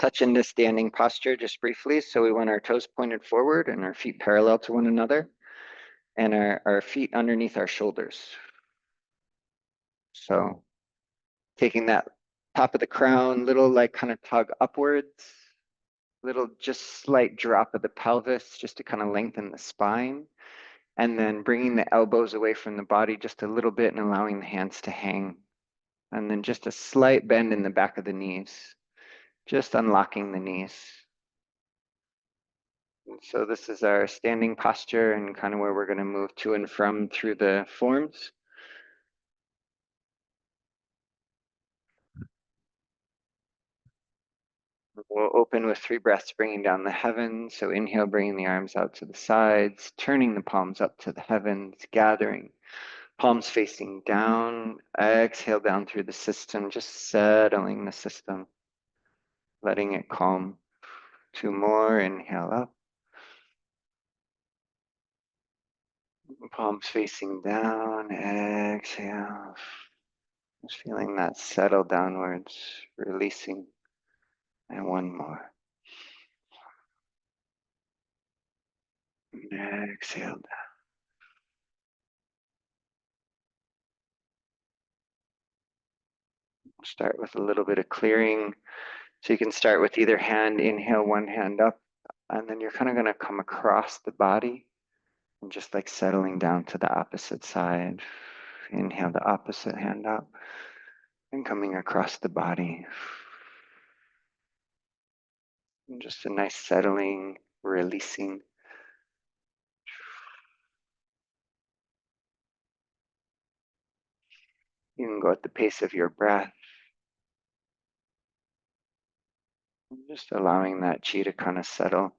touch into standing posture just briefly. So we want our toes pointed forward and our feet parallel to one another, and our feet underneath our shoulders. So taking that top of the crown, little like kind of tug upwards, little just slight drop of the pelvis just to kind of lengthen the spine, and then bringing the elbows away from the body just a little bit and allowing the hands to hang. And then just a slight bend in the back of the knees, just unlocking the knees. And so this is our standing posture and kind of where we're going to move to and from through the forms. We'll open with 3 breaths, bringing down the heavens. So inhale, bringing the arms out to the sides, turning the palms up to the heavens, gathering, palms facing down. Exhale down through the system, just settling the system, letting it calm. 2 more, inhale up. Palms facing down, exhale. Just feeling that settle downwards, releasing. And 1 more. Exhale down. Start with a little bit of clearing. So you can start with either hand, inhale, one hand up, and then you're kind of going to come across the body and just like settling down to the opposite side. Inhale the opposite hand up and coming across the body. And just a nice settling, releasing. You can go at the pace of your breath. Just allowing that chi to kind of settle.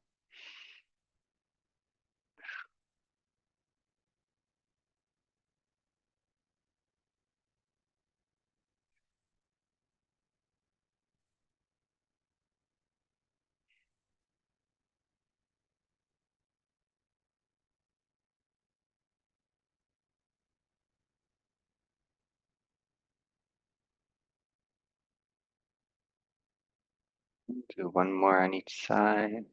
Do 1 more on each side.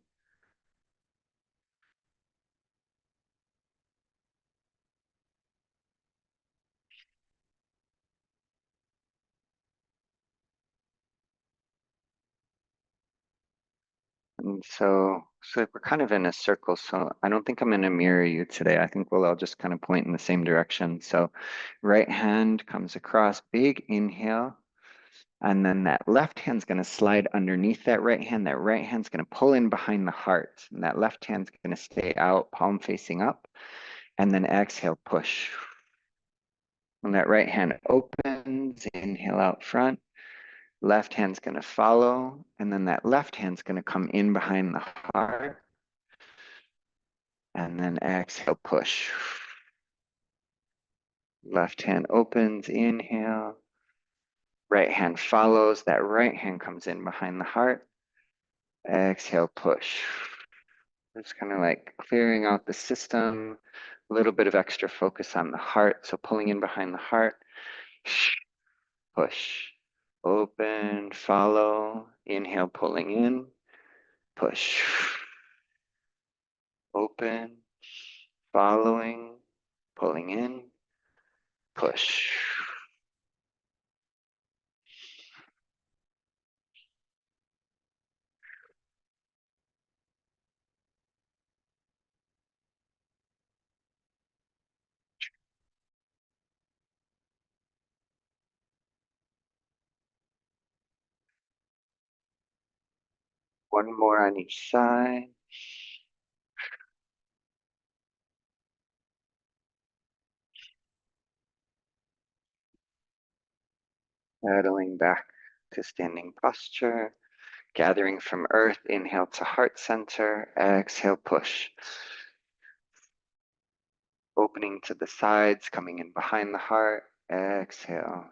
And so we're kind of in a circle. So I don't think I'm going to mirror you today. I think we'll all just kind of point in the same direction. So right hand comes across, big inhale. And then that left hand's going to slide underneath that right hand. That right hand's going to pull in behind the heart. And that left hand's going to stay out, palm facing up. And then exhale, push. When that right hand opens, inhale out front. Left hand's going to follow, and then that left hand's going to come in behind the heart. And then exhale, push. Left hand opens, inhale. Right hand follows, that right hand comes in behind the heart. Exhale, push. It's kind of like clearing out the system, a little bit of extra focus on the heart. So pulling in behind the heart, push. Open, follow, inhale, pulling in, push. Open, following, pulling in, push. One more on each side. Settling back to standing posture. Gathering from earth, inhale to heart center. Exhale, push. Opening to the sides, coming in behind the heart. Exhale.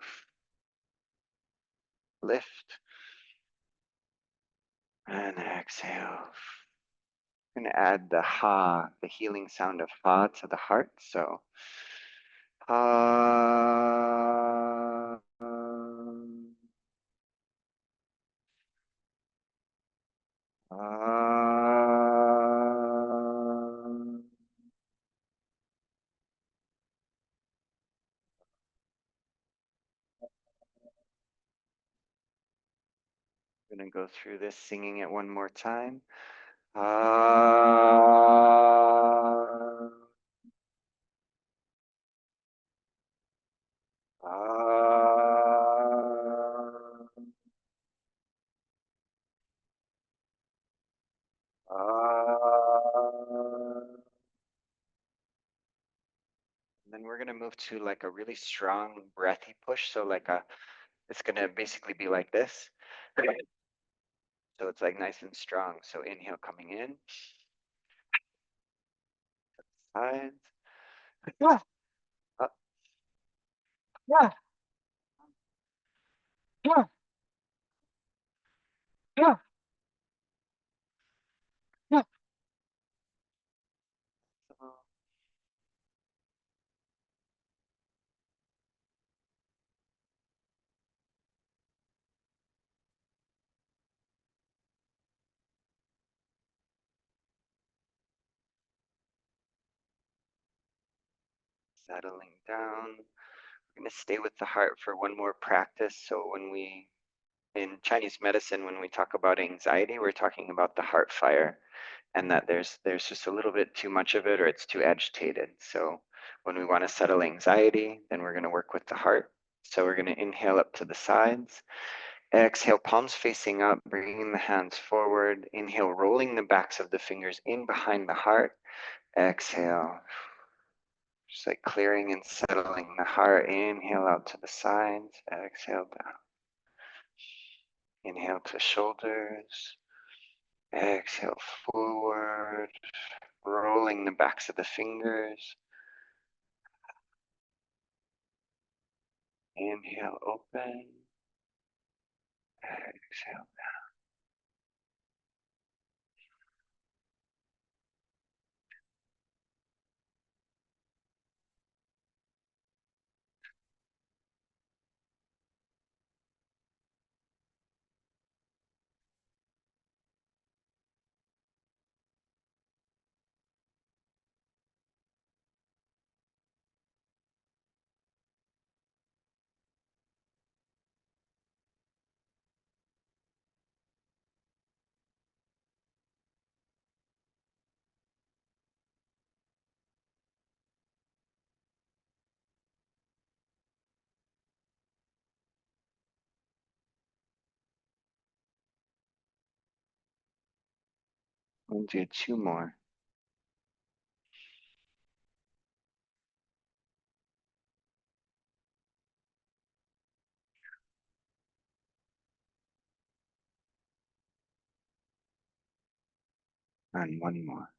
Lift. And exhale. I'm going to add the ha, the healing sound of ha to the heart. So ha. I'm going to go through this singing it one more time. Ah, ah, ah. And then we're going to move to like a really strong breathy push. So like it's going to basically be like this. So it's like nice and strong. So inhale coming in, sides, up, up, up, up, up. Settling down. We're going to stay with the heart for one more practice. So in Chinese medicine, when we talk about anxiety, we're talking about the heart fire, and that there's just a little bit too much of it or it's too agitated. So when we want to settle anxiety, then we're going to work with the heart. So we're going to inhale up to the sides. Exhale, palms facing up, bringing the hands forward. Inhale, rolling the backs of the fingers in behind the heart. Exhale, just like clearing and settling the heart. Inhale out to the sides. Exhale down. Inhale to shoulders. Exhale forward, rolling the backs of the fingers. Inhale, open. Exhale. We'll do two more. And one more.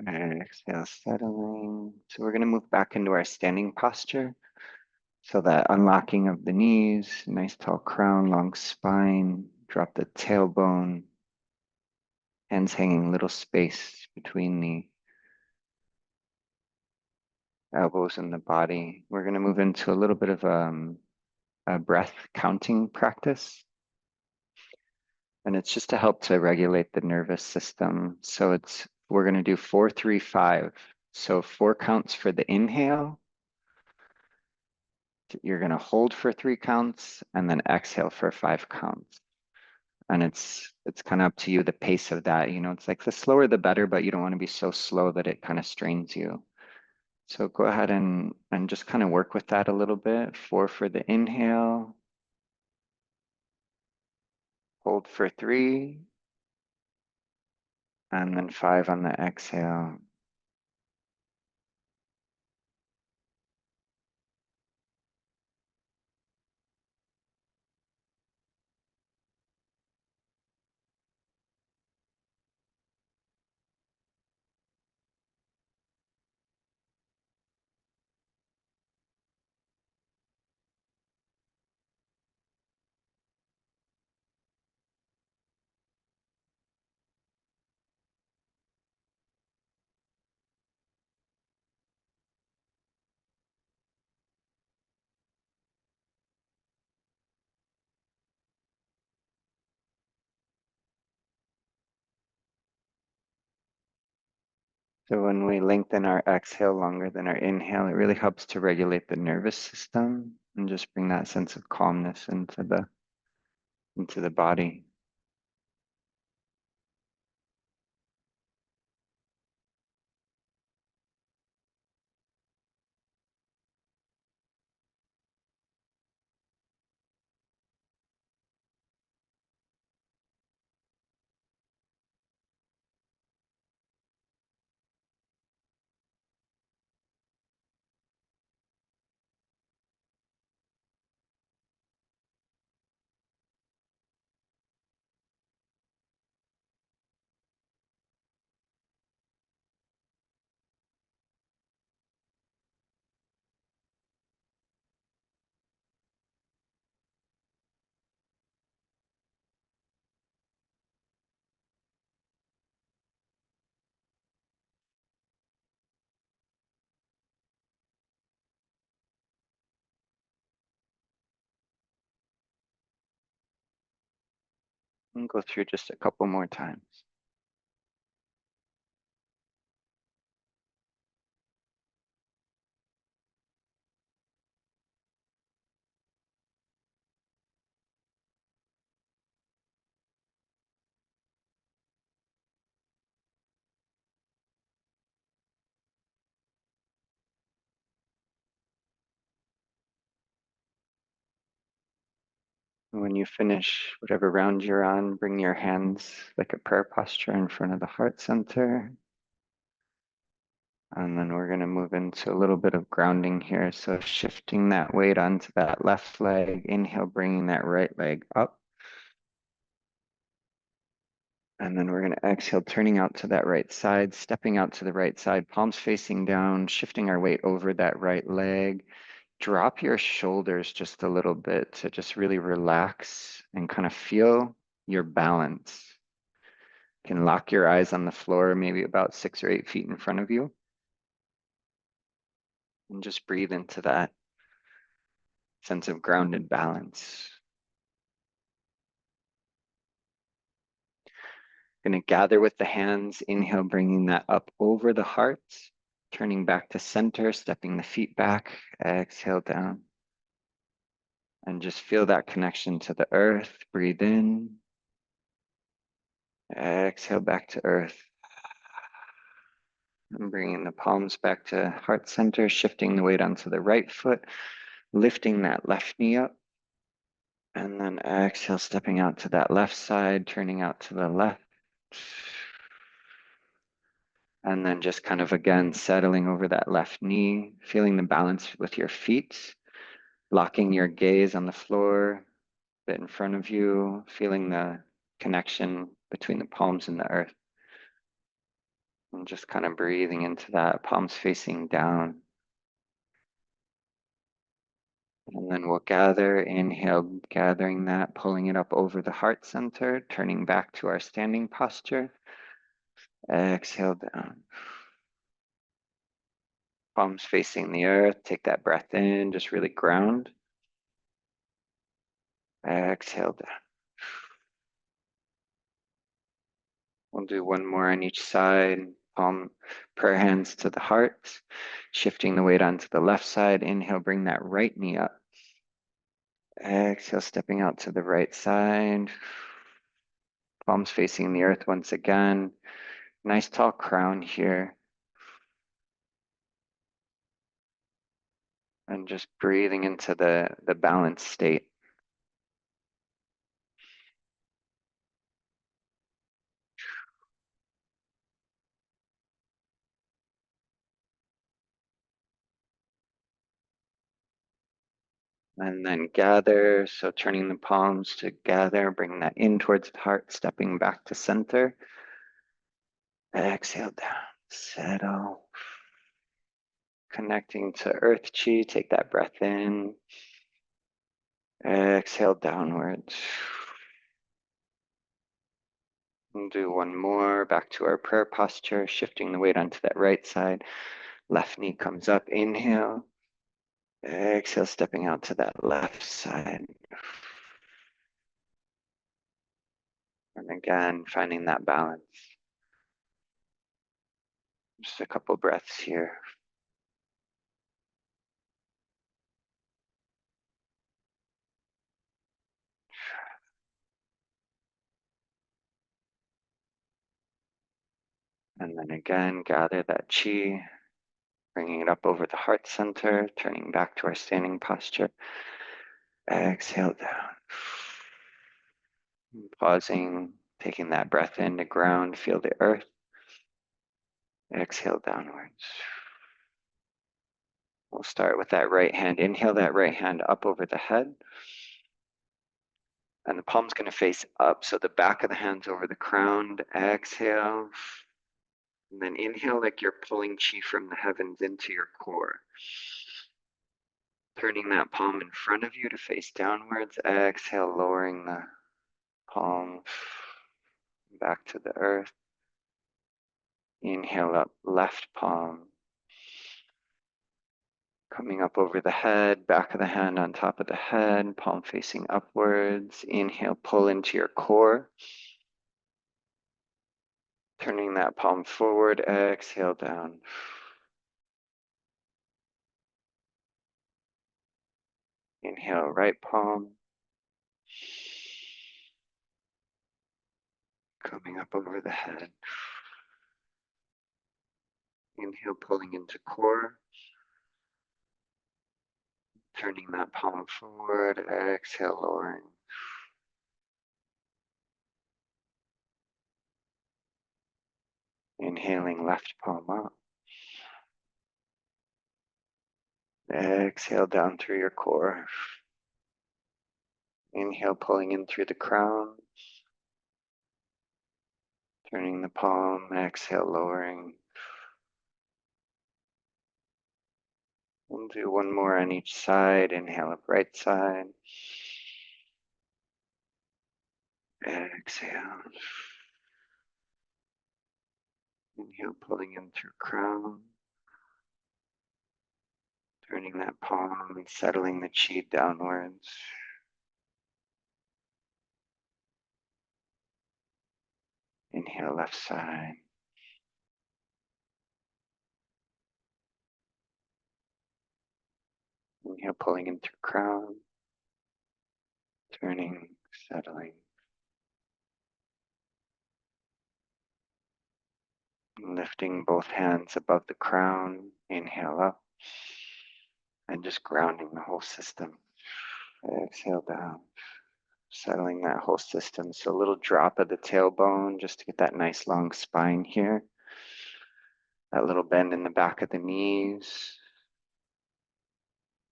Exhale, settling. So we're going to move back into our standing posture. So that unlocking of the knees, nice tall crown, long spine, drop the tailbone, hands hanging little space between the elbows and the body. We're going to move into a little bit of a breath counting practice. And it's just to help to regulate the nervous system. So we're going to do 4, 3, 5. So 4 counts for the inhale. You're going to hold for 3 counts and then exhale for 5 counts. And it's kind of up to you, the pace of that. It's like the slower the better, but you don't want to be so slow that it kind of strains you. So go ahead and just kind of work with that a little bit. 4 for the inhale, hold for 3, and then 5 on the exhale. So when we lengthen our exhale longer than our inhale, it really helps to regulate the nervous system and just bring that sense of calmness into the body. And go through just a couple more times. When you finish whatever round you're on, bring your hands like a prayer posture in front of the heart center. And then we're going to move into a little bit of grounding here. So shifting that weight onto that left leg. Inhale, bringing that right leg up. And then we're going to exhale, turning out to that right side, stepping out to the right side, palms facing down, shifting our weight over that right leg. Drop your shoulders just a little bit to just really relax and kind of feel your balance. You can lock your eyes on the floor, maybe about 6 or 8 feet in front of you, and just breathe into that sense of grounded balance. Going to gather with the hands, inhale, bringing that up over the heart, turning back to center, stepping the feet back, exhale down. And just feel that connection to the earth. Breathe in, exhale back to earth. And bringing the palms back to heart center, shifting the weight onto the right foot, lifting that left knee up. And then exhale, stepping out to that left side, turning out to the left. And then just kind of again, settling over that left knee, feeling the balance with your feet, locking your gaze on the floor, a bit in front of you, feeling the connection between the palms and the earth. And just kind of breathing into that, palms facing down. And then we'll gather, inhale, gathering that, pulling it up over the heart center, turning back to our standing posture. Exhale down. Palms facing the earth, take that breath in, just really ground. Exhale down. We'll do one more on each side. Palm, prayer hands to the heart, shifting the weight onto the left side. Inhale, bring that right knee up. Exhale, stepping out to the right side. Palms facing the earth once again. Nice tall crown here. And just breathing into the balanced state. And then gather, so turning the palms to gather, bring that in towards the heart, stepping back to center. Exhale down, settle. Connecting to earth chi, take that breath in. Exhale downwards. We'll do one more, back to our prayer posture, shifting the weight onto that right side. Left knee comes up, inhale. Exhale, stepping out to that left side. And again, finding that balance. Just a couple breaths here. And then again, gather that chi, bringing it up over the heart center, turning back to our standing posture. Exhale down. Pausing, taking that breath in to ground, feel the earth. Exhale downwards. We'll start with that right hand. Inhale that right hand up over the head. And the palm's going to face up. So the back of the hand's over the crown. Exhale. And then inhale like you're pulling chi from the heavens into your core. Turning that palm in front of you to face downwards. Exhale, lowering the palm back to the earth. Inhale up, left palm. Coming up over the head, back of the hand on top of the head, palm facing upwards. Inhale, pull into your core. Turning that palm forward, exhale down. Inhale, right palm. Coming up over the head. Inhale, pulling into core. Turning that palm forward, exhale, lowering. Inhaling, left palm up. Exhale down through your core. Inhale, pulling in through the crown. Turning the palm, exhale, lowering. We'll do one more on each side. Inhale up right side. Exhale. Inhale, pulling in through crown. Turning that palm and settling the chi downwards. Inhale, left side. Inhale, pulling in through crown. Turning, settling. Lifting both hands above the crown. Inhale up. And just grounding the whole system. Exhale down. Settling that whole system. So a little drop of the tailbone just to get that nice long spine here. That little bend in the back of the knees.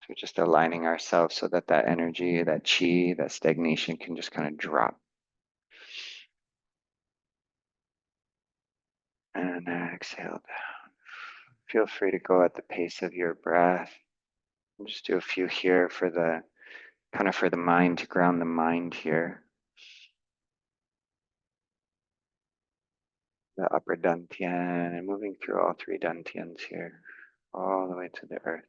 So just aligning ourselves so that that energy, that chi, that stagnation can just kind of drop. And exhale down. Feel free to go at the pace of your breath. Just do a few here for the for the mind, to ground the mind here. The upper dantian, and moving through all three dantians here, all the way to the earth.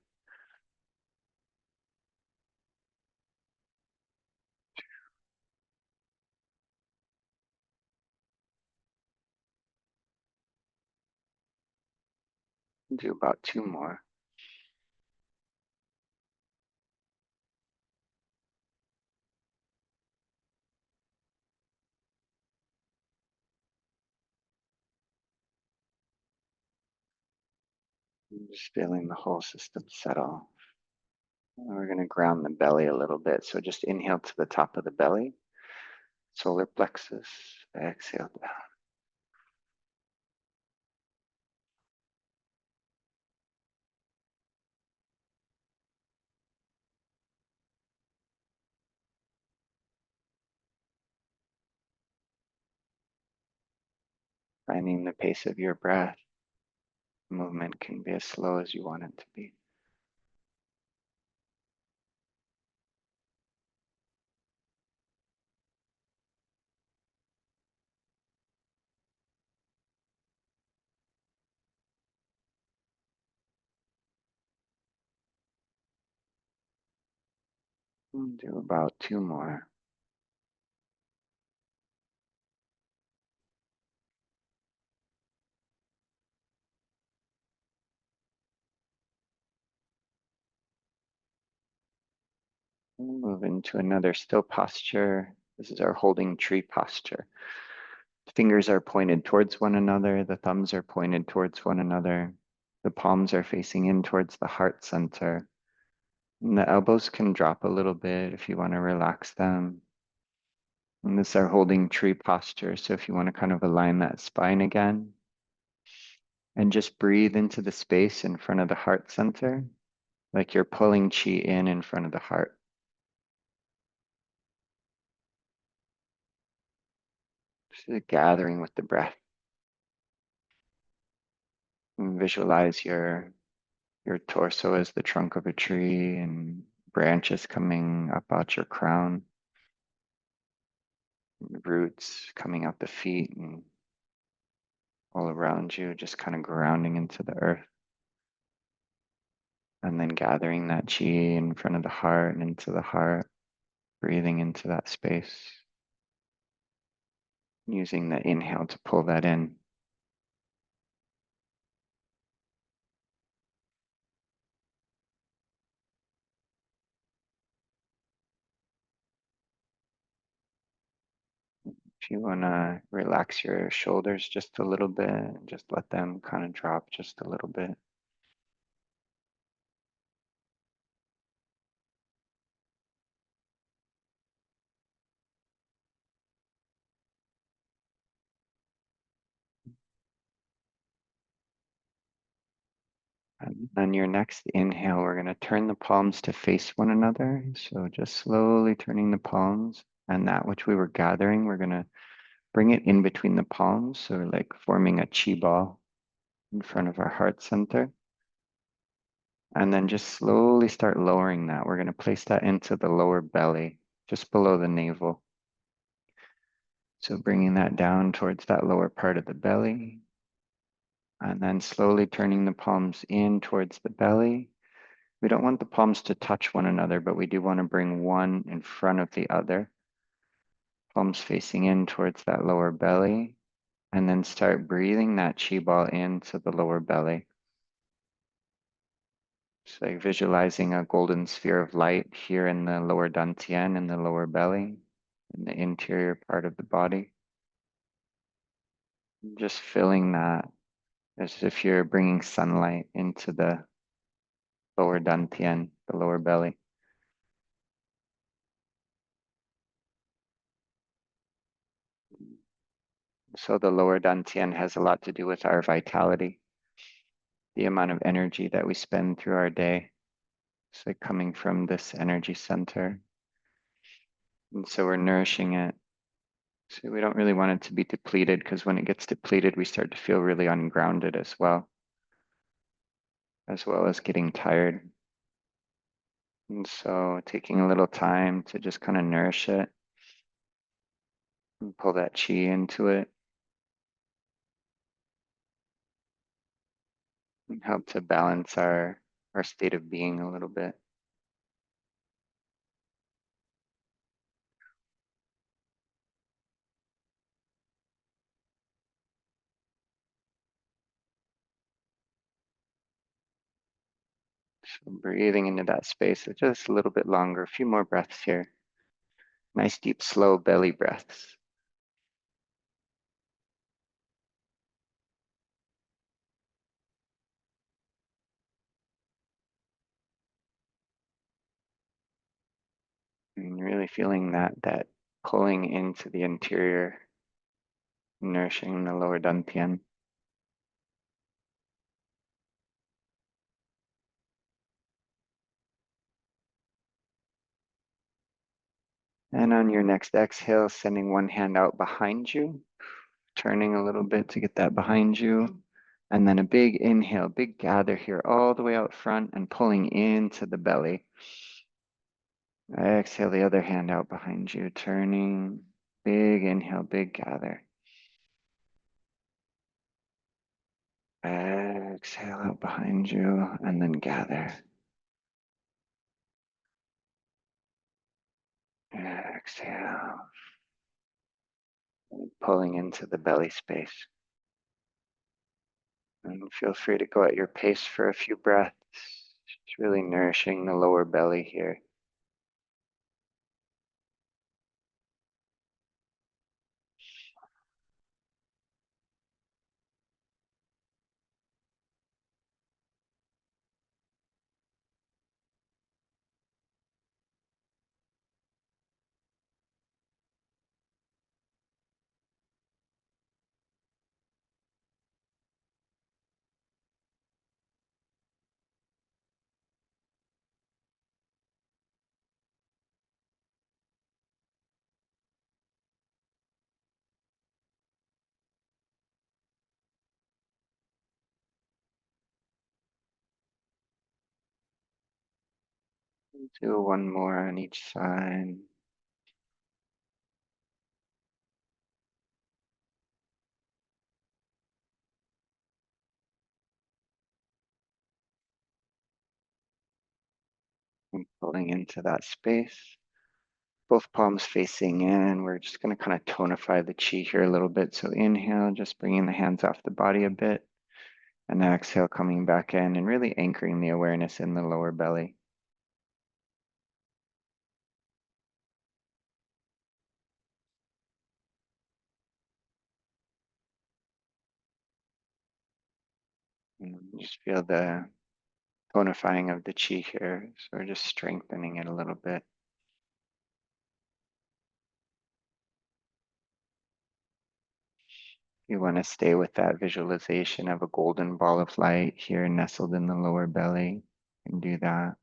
Do about two more. Just feeling the whole system settle. And we're going to ground the belly a little bit. So just inhale to the top of the belly, solar plexus, exhale down. Finding the pace of your breath. Movement can be as slow as you want it to be. Do about two more. Move into another still posture. This is our holding tree posture. Fingers are pointed towards one another. The thumbs are pointed towards one another. The palms are facing in towards the heart center. And the elbows can drop a little bit if you want to relax them. And this is our holding tree posture. So if you want to kind of align that spine again and just breathe into the space in front of the heart center, like you're pulling chi in front of the heart. Just gathering with the breath. And visualize your torso as the trunk of a tree and branches coming up out your crown, roots coming out the feet and all around you, just kind of grounding into the earth. And then gathering that chi in front of the heart and into the heart, breathing into that space, using the inhale to pull that in. If you want to relax your shoulders just a little bit, just let them kind of drop just a little bit. And on your next inhale, we're going to turn the palms to face one another. So just slowly turning the palms, and that which we were gathering, we're going to bring it in between the palms. So like forming a chi ball in front of our heart center. And then just slowly start lowering that. We're going to place that into the lower belly, just below the navel. So bringing that down towards that lower part of the belly. And then slowly turning the palms in towards the belly. We don't want the palms to touch one another, but we do want to bring one in front of the other. Palms facing in towards that lower belly. And then start breathing that chi ball into the lower belly. So like visualizing a golden sphere of light here in the lower dantian, in the lower belly, in the interior part of the body. Just filling that as if you're bringing sunlight into the lower dantian, the lower belly. So the lower dantian has a lot to do with our vitality, the amount of energy that we spend through our day. So coming from this energy center. And so we're nourishing it. So we don't really want it to be depleted, because when it gets depleted, we start to feel really ungrounded as well as getting tired. And so taking a little time to just kind of nourish it and pull that chi into it and help to balance our state of being a little bit. So breathing into that space just a little bit longer, a few more breaths here. Nice deep slow belly breaths. And really feeling that pulling into the interior, nourishing the lower dantian. And on your next exhale, sending one hand out behind you, turning a little bit to get that behind you. And then a big inhale, big gather here, all the way out front and pulling into the belly. Exhale the other hand out behind you, turning, big inhale, big gather. Exhale out behind you and then gather. Exhale, pulling into the belly space. And feel free to go at your pace for a few breaths. Just really nourishing the lower belly here. Do one more on each side. And pulling into that space. Both palms facing in. We're just going to kind of tonify the chi here a little bit. So inhale, just bringing the hands off the body a bit. And exhale, coming back in and really anchoring the awareness in the lower belly. And just feel the tonifying of the chi here. So we're just strengthening it a little bit. You want to stay with that visualization of a golden ball of light here nestled in the lower belly. And do that.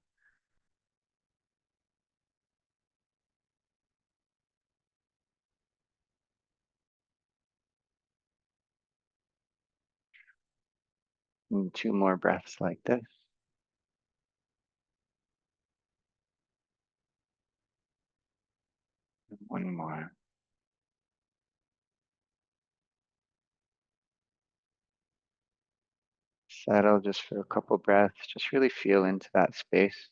And 2 more breaths like this. And 1 more. Settle just for a couple breaths. Just really feel into that space.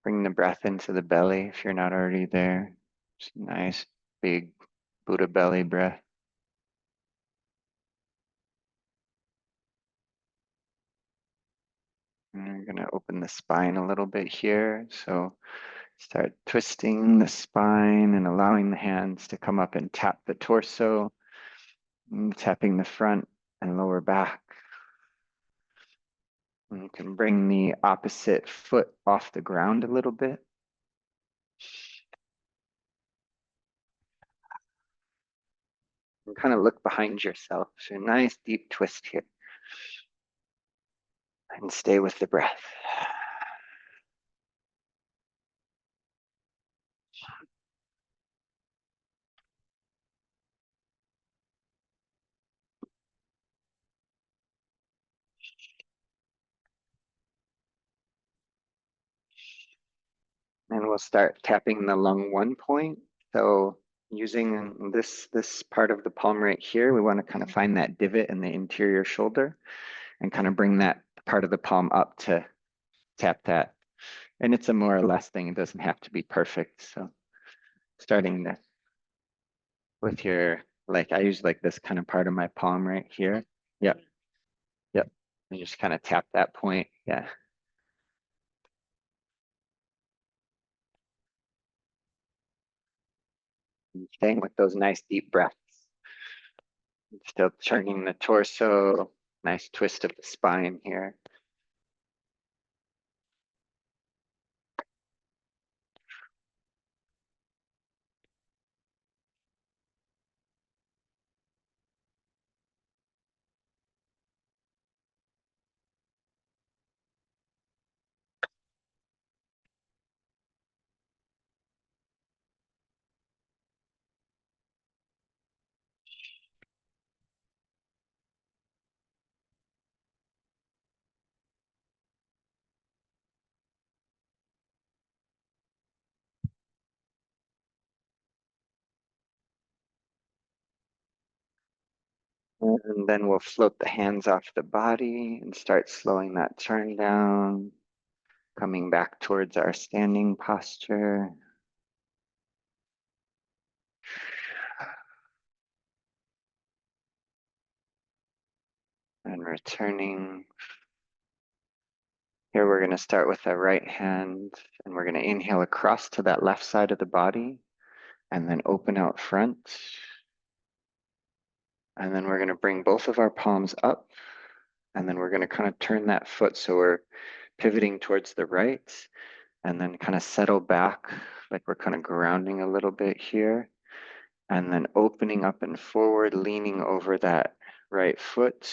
Bring the breath into the belly if you're not already there. Just a nice, big Buddha belly breath. And you're going to open the spine a little bit here. So start twisting the spine and allowing the hands to come up and tap the torso, tapping the front and lower back. And you can bring the opposite foot off the ground a little bit. And kind of look behind yourself. So a nice deep twist here. And stay with the breath. And we'll start tapping the lung 1 point. So using this part of the palm right here, we want to kind of find that divot in the interior shoulder and kind of bring that part of the palm up to tap that. And it's a more or less thing. It doesn't have to be perfect. So starting this with your, like I use like this kind of part of my palm right here. Yep. Yep. And just kind of tap that point. Yeah. And staying with those nice deep breaths. Still turning the torso. Nice twist of the spine here. And then we'll float the hands off the body and start slowing that turn down, coming back towards our standing posture. And returning. Here we're going to start with the right hand and we're going to inhale across to that left side of the body and then open out front. And then we're going to bring both of our palms up and then we're going to kind of turn that foot so we're pivoting towards the right and then kind of settle back like we're kind of grounding a little bit here. And then opening up and forward, leaning over that right foot.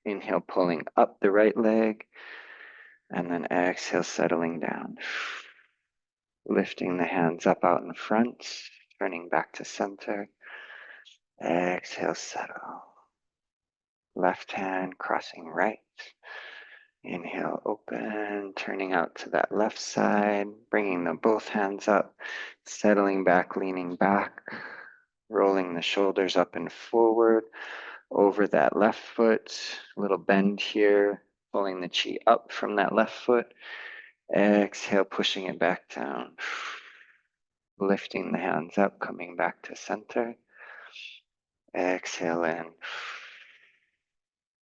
Inhale, pulling up the right leg. And then exhale, settling down. Lifting the hands up out in front, turning back to center. Exhale, settle. Left hand crossing right. Inhale, open, turning out to that left side, bringing the both hands up, settling back, leaning back, rolling the shoulders up and forward over that left foot, little bend here, pulling the chi up from that left foot. Exhale, pushing it back down, lifting the hands up, coming back to center. Exhale in.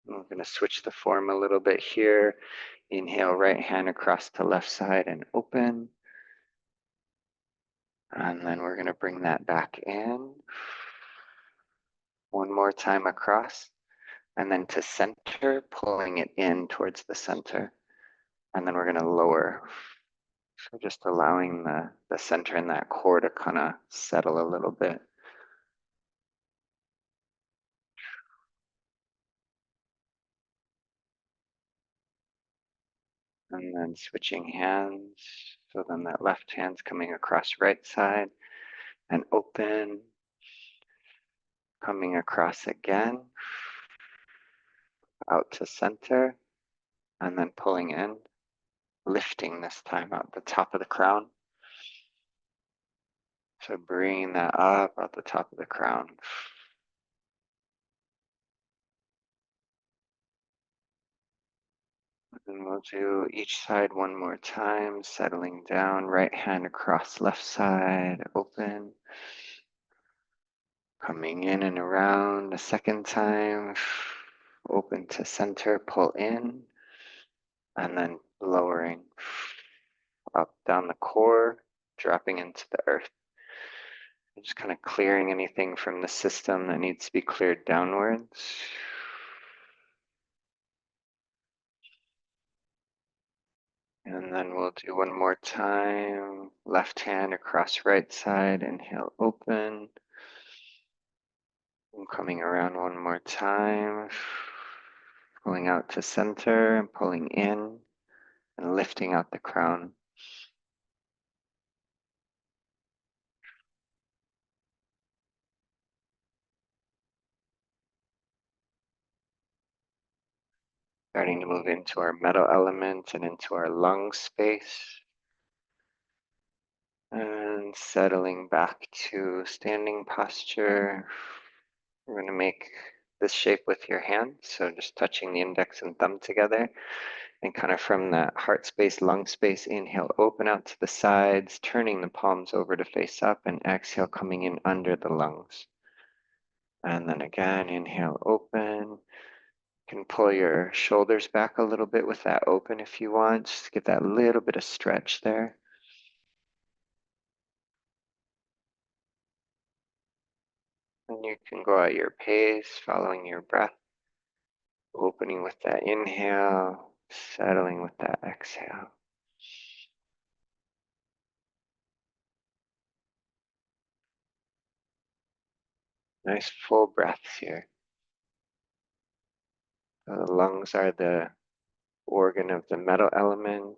We're going to switch the form a little bit here. Inhale, right hand across to left side and open. And then we're going to bring that back in. One more time across. And then to center, pulling it in towards the center. And then we're going to lower. So just allowing the center and that core to kind of settle a little bit. And then switching hands. So then that left hand's coming across right side and open. Coming across again, out to center, and then pulling in, lifting this time out the top of the crown. So bringing that up out the top of the crown. And we'll do each side one more time, settling down, right hand across left side, open. Coming in and around a second time, open to center, pull in, and then lowering up down the core, dropping into the earth. Just kind of clearing anything from the system that needs to be cleared downwards. And then we'll do one more time. Left hand across right side, inhale, open. And coming around one more time. Pulling out to center and pulling in and lifting out the crown. Starting to move into our metal element and into our lung space. And settling back to standing posture. We're going to make this shape with your hands. So just touching the index and thumb together. And kind of from that heart space, lung space, inhale, open out to the sides, turning the palms over to face up, and exhale, coming in under the lungs. And then again, inhale, open. You can pull your shoulders back a little bit with that open if you want. Just get that little bit of stretch there. And you can go at your pace, following your breath, opening with that inhale, settling with that exhale. Nice full breaths here. The lungs are the organ of the metal element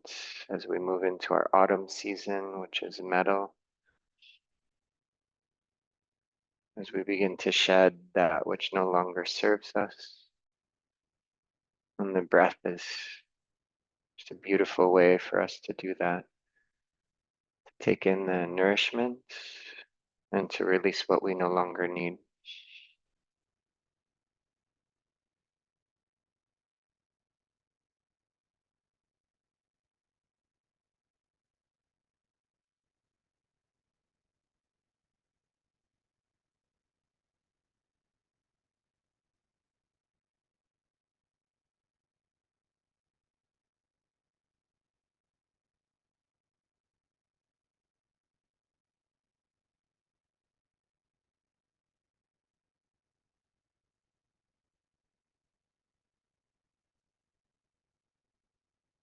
as we move into our autumn season, which is metal. As we begin to shed that which no longer serves us. And the breath is just a beautiful way for us to do that. To take in the nourishment and to release what we no longer need.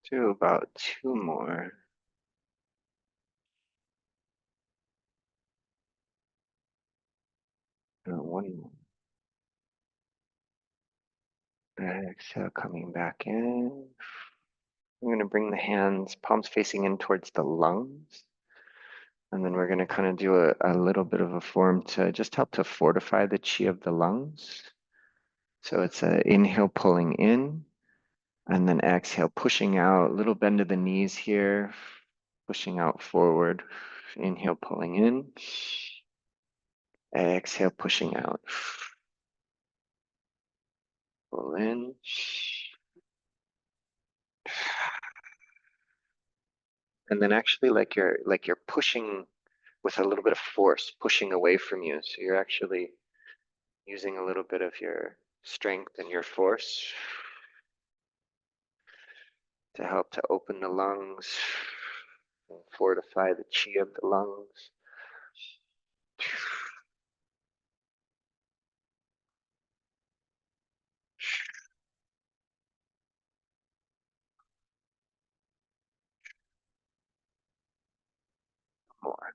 Do about two more. One more. Exhale, coming back in. I'm going to bring the hands, palms facing in towards the lungs. And then we're going to kind of do a little bit of a form to just help to fortify the chi of the lungs. So it's an inhale pulling in, And then exhale, pushing out, little bend of the knees here, pushing out forward. Inhale, pulling in. Exhale, pushing out. Pull in. And then actually like you're pushing with a little bit of force, pushing away from you. So you're actually using a little bit of your strength and your force to help to open the lungs and fortify the chi of the lungs. More.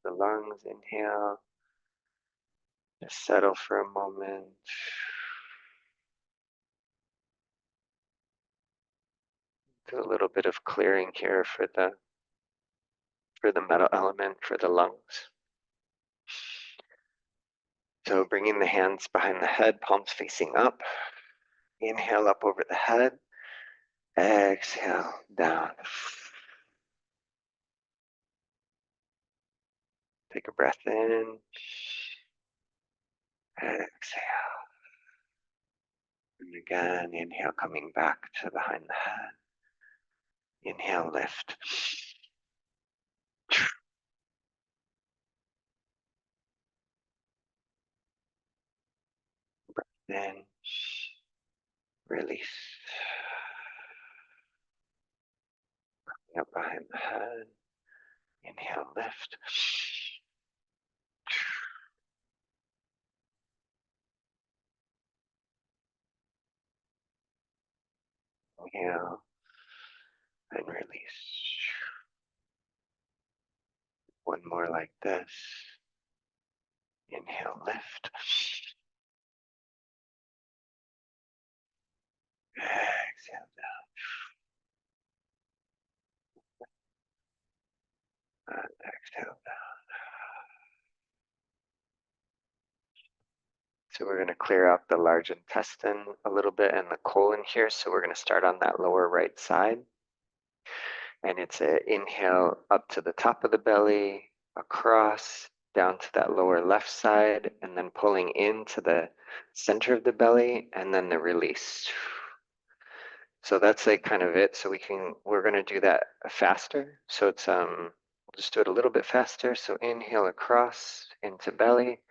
The lungs, inhale. Just settle for a moment. Do a little bit of clearing here for the metal element, for the lungs. So bringing the hands behind the head, palms facing up. Inhale up over the head. Exhale down. Take a breath in. Exhale. And again, inhale coming back to behind the head. Inhale, lift. Then release. Up behind the head. Inhale, lift. Inhale and release. One more like this. Inhale, lift. Exhale down. And exhale down. So we're going to clear out the large intestine a little bit and the colon here. So we're going to start on that lower right side. And it's an inhale up to the top of the belly, across, down to that lower left side, and then pulling into the center of the belly, and then the release. So that's like kind of it. So we're going to do that faster. So it's, we'll just do it a little bit faster. So inhale across into belly,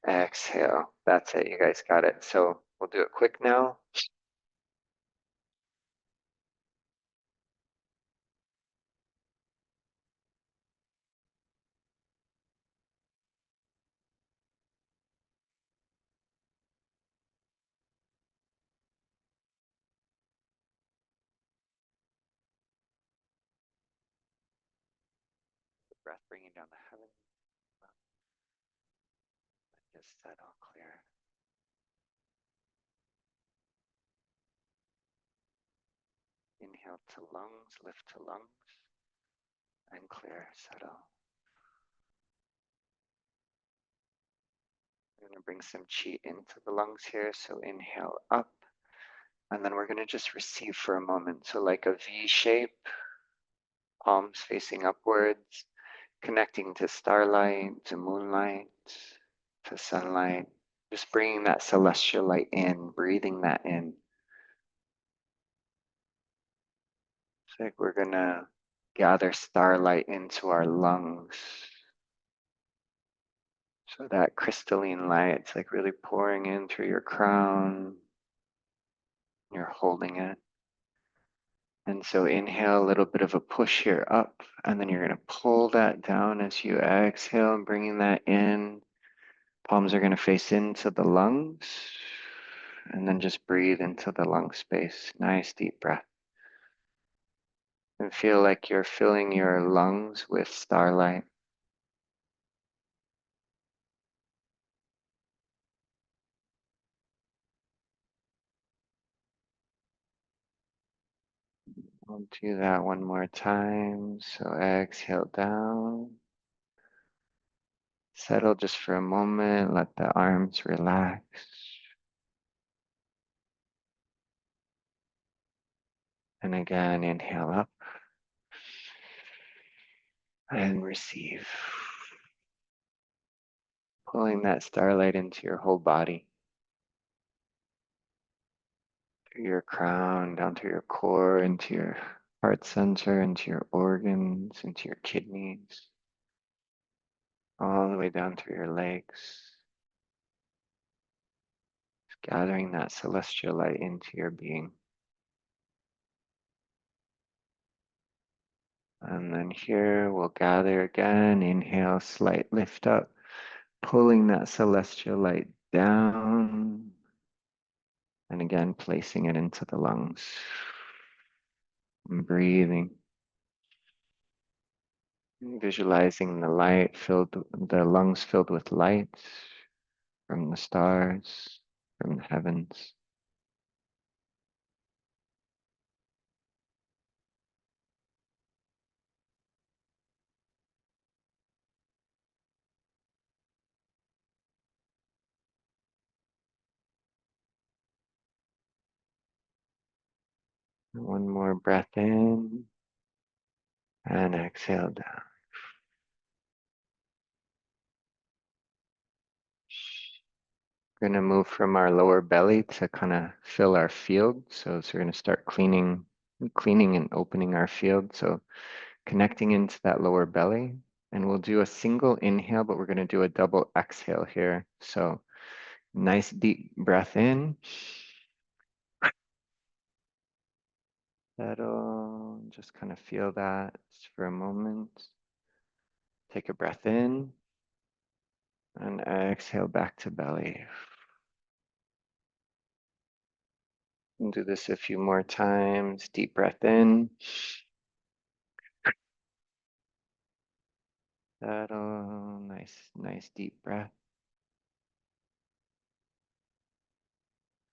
exhale. That's it. You guys got it. So we'll do it quick now. Breath bringing down the heaven. Just settle clear. Inhale to lungs, lift to lungs, and clear, settle. We're going to bring some chi into the lungs here. So inhale up, and then we're going to just receive for a moment. So like a V shape, palms facing upwards, connecting to starlight, to moonlight, to sunlight. Just bringing that celestial light in, breathing that in. It's like we're going to gather starlight into our lungs. So that crystalline light, it's like really pouring in through your crown. You're holding it. And so inhale, a little bit of a push here up, and then you're going to pull that down as you exhale and bringing that in. Palms are going to face into the lungs, and then just breathe into the lung space. Nice deep breath. And feel like you're filling your lungs with starlight. We'll do that one more time. So exhale down. Settle just for a moment. Let the arms relax. And again, inhale up and receive. Pulling that starlight into your whole body, through your crown, down to your core, into your heart center, into your organs, into your kidneys, all the way down through your legs, gathering that celestial light into your being. And then here we'll gather again. Inhale, slight lift up, pulling that celestial light down. And again, placing it into the lungs. And breathing. Visualizing the light filled, the lungs filled with light from the stars, from the heavens. One more breath in and exhale down. We're going to move from our lower belly to kind of fill our field. So we're going to start cleaning and opening our field. So connecting into that lower belly. And we'll do a single inhale, but we're going to do a double exhale here. So nice deep breath in. Settle, just kind of feel that just for a moment. Take a breath in and exhale back to belly. We'll do this a few more times. Deep breath in. Settle, nice deep breath.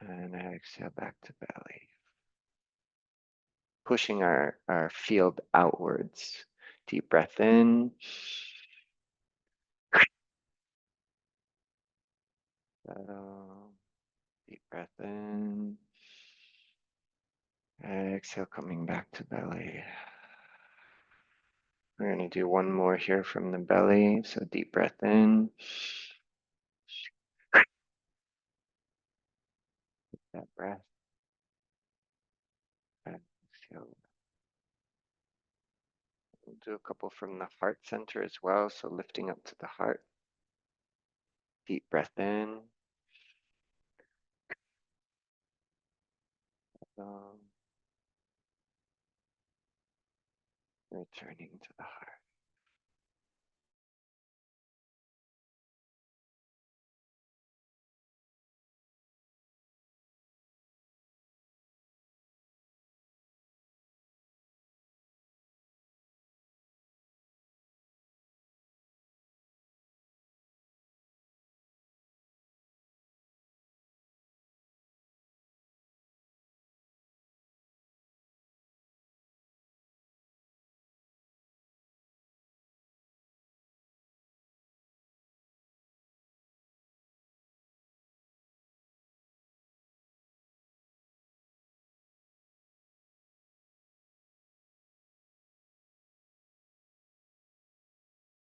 And exhale back to belly. Pushing our field outwards. Deep breath in. Settle. Deep breath in. Exhale, coming back to belly. We're going to do one more here from the belly. So deep breath in. That breath. Exhale. We'll do a couple from the heart center as well. So lifting up to the heart. Deep breath in. Um, Returning to the heart.